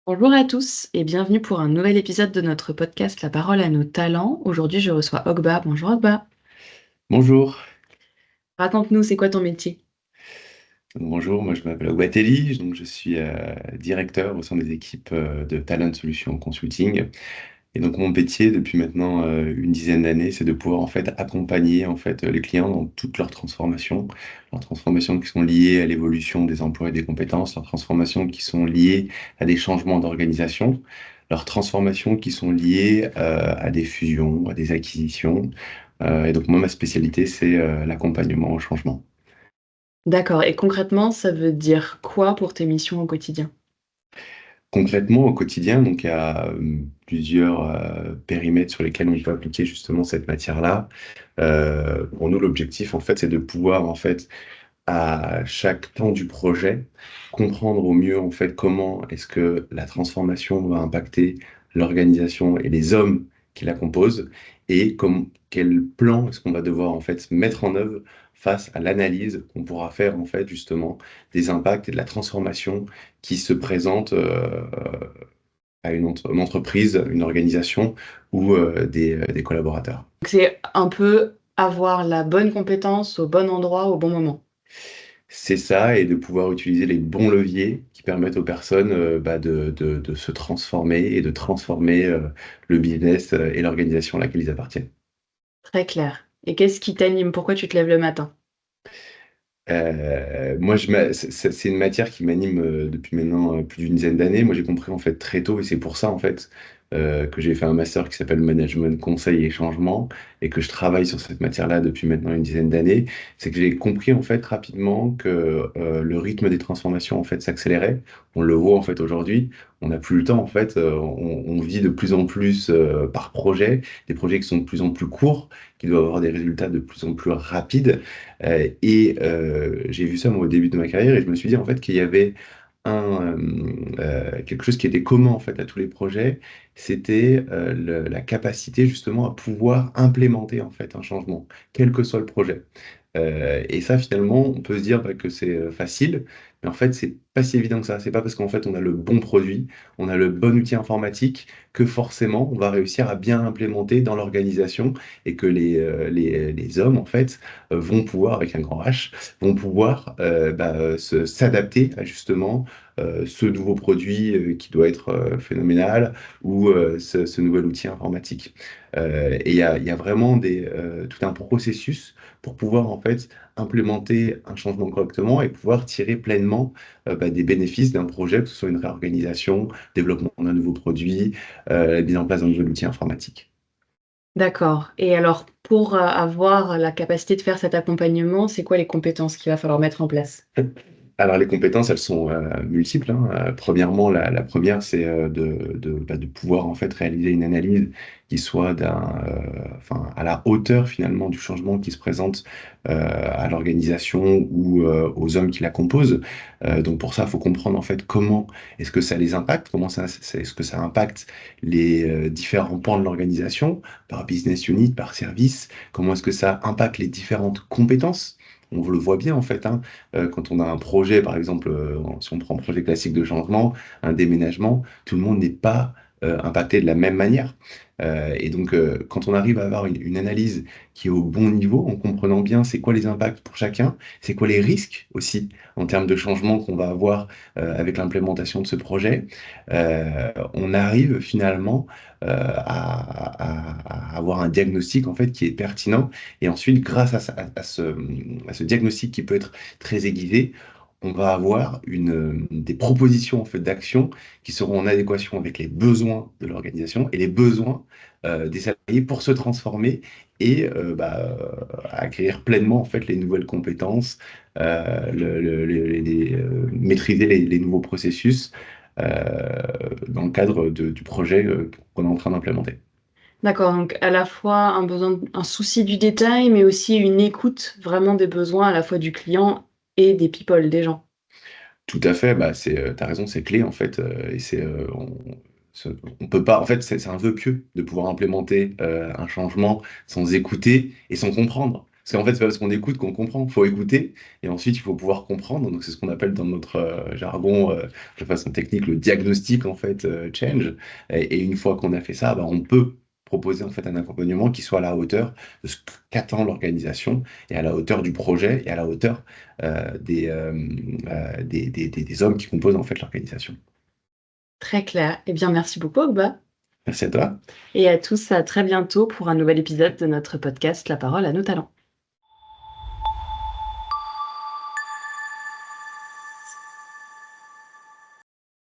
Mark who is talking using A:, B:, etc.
A: Bonjour à tous et bienvenue pour un nouvel épisode de notre podcast La parole à nos talents. Aujourd'hui, je reçois Ogba. Bonjour Ogba.
B: Bonjour.
A: Raconte-nous, c'est quoi ton métier?
B: Bonjour, moi je m'appelle Ogbatelli, donc je suis directeur au sein des équipes de Talent Solutions Consulting. Et donc mon métier depuis maintenant une dizaine d'années, c'est de pouvoir en fait accompagner en fait les clients dans toutes leurs transformations qui sont liées à l'évolution des emplois et des compétences, leurs transformations qui sont liées à des changements d'organisation, leurs transformations qui sont liées à des fusions, à des acquisitions. Et donc moi ma spécialité c'est l'accompagnement au changement.
A: D'accord, et concrètement, ça veut dire quoi pour tes missions au quotidien?
B: Concrètement, au quotidien, donc il y a plusieurs périmètres sur lesquels on peut appliquer justement cette matière-là. Pour nous, l'objectif, en fait, c'est de pouvoir, en fait, à chaque temps du projet, comprendre au mieux, en fait, comment est-ce que la transformation va impacter l'organisation et les hommes qui la composent et quel plan est-ce qu'on va devoir, en fait, mettre en œuvre face à l'analyse qu'on pourra faire, en fait, justement, des impacts et de la transformation qui se présente à une entreprise, une organisation ou des collaborateurs.
A: Donc, c'est un peu avoir la bonne compétence au bon endroit au bon moment.
B: C'est ça, et de pouvoir utiliser les bons leviers qui permettent aux personnes de se transformer et de transformer le business et l'organisation à laquelle ils appartiennent.
A: Très clair. Et qu'est-ce qui t'anime? Pourquoi tu te lèves le matin?
B: Moi, c'est une matière qui m'anime depuis maintenant plus d'une dizaine d'années. Moi, j'ai compris en fait très tôt, et c'est pour ça en fait que j'ai fait un master qui s'appelle Management, Conseil et Changement, et que je travaille sur cette matière-là depuis maintenant une dizaine d'années. C'est que j'ai compris en fait rapidement que le rythme des transformations en fait s'accélérait. On le voit en fait aujourd'hui. On n'a plus le temps en fait. On vit de plus en plus par projet, des projets qui sont de plus en plus courts, qui doivent avoir des résultats de plus en plus rapides. J'ai vu ça moi au début de ma carrière et je me suis dit en fait qu'il y avait quelque chose qui était commun en fait à tous les projets, c'était la capacité justement à pouvoir implémenter en fait un changement, quel que soit le projet. Et ça, finalement, on peut se dire que c'est facile, mais en fait, c'est pas si évident que ça. C'est pas parce qu'en fait, on a le bon produit, on a le bon outil informatique, que forcément, on va réussir à bien implémenter dans l'organisation et que les hommes, en fait, vont pouvoir, avec un grand H, vont pouvoir s'adapter à justement ce nouveau produit qui doit être phénoménal ou ce nouvel outil informatique. Et il y a vraiment tout un processus pour pouvoir en fait implémenter un changement correctement et pouvoir tirer pleinement des bénéfices d'un projet, que ce soit une réorganisation, développement d'un nouveau produit, la mise en place d'un nouvel outil informatique.
A: D'accord. Et alors, pour avoir la capacité de faire cet accompagnement, c'est quoi les compétences qu'il va falloir mettre en place?
B: Alors les compétences, elles sont multiples, hein. Premièrement, la première, c'est de pouvoir en fait réaliser une analyse qui soit enfin, à la hauteur finalement du changement qui se présente à l'organisation ou aux hommes qui la composent. Donc pour ça, il faut comprendre en fait comment est-ce que ça les impacte, est-ce que ça impacte les différents pans de l'organisation, par business unit, par service, comment est-ce que ça impacte les différentes compétences. On le voit bien en fait, hein, quand on a un projet, par exemple, si on prend un projet classique de changement, un déménagement, tout le monde n'est pas impacté de la même manière. Et donc, quand on arrive à avoir une analyse qui est au bon niveau, en comprenant bien c'est quoi les impacts pour chacun, c'est quoi les risques aussi en termes de changement qu'on va avoir avec l'implémentation de ce projet, on arrive finalement à avoir un diagnostic en fait qui est pertinent. Et ensuite, grâce à ce diagnostic qui peut être très aiguisé, on va avoir des propositions en fait d'action qui seront en adéquation avec les besoins de l'organisation et les besoins des salariés pour se transformer et acquérir pleinement en fait les nouvelles compétences, maîtriser les nouveaux processus dans le cadre du projet qu'on est en train d'implémenter.
A: D'accord, donc à la fois un souci du détail, mais aussi une écoute vraiment des besoins à la fois du client et des people, des gens.
B: Tout à fait, tu raison, c'est clé en fait, et ce on peut pas en fait, c'est un vœu pieux de pouvoir implémenter, un changement sans écouter et sans comprendre. Parce qu'en fait, c'est pas parce qu'on écoute qu'on comprend. Il faut écouter et ensuite il faut pouvoir comprendre. Donc c'est ce qu'on appelle dans notre jargon, de façon technique, le diagnostic en fait change. Et une fois qu'on a fait ça, bah, on peut proposer en fait un accompagnement qui soit à la hauteur de ce qu'attend l'organisation et à la hauteur du projet et à la hauteur des hommes qui composent en fait l'organisation.
A: Très clair. Eh bien, merci beaucoup, Ogba.
B: Merci à toi.
A: Et à tous, à très bientôt pour un nouvel épisode de notre podcast La parole à nos talents.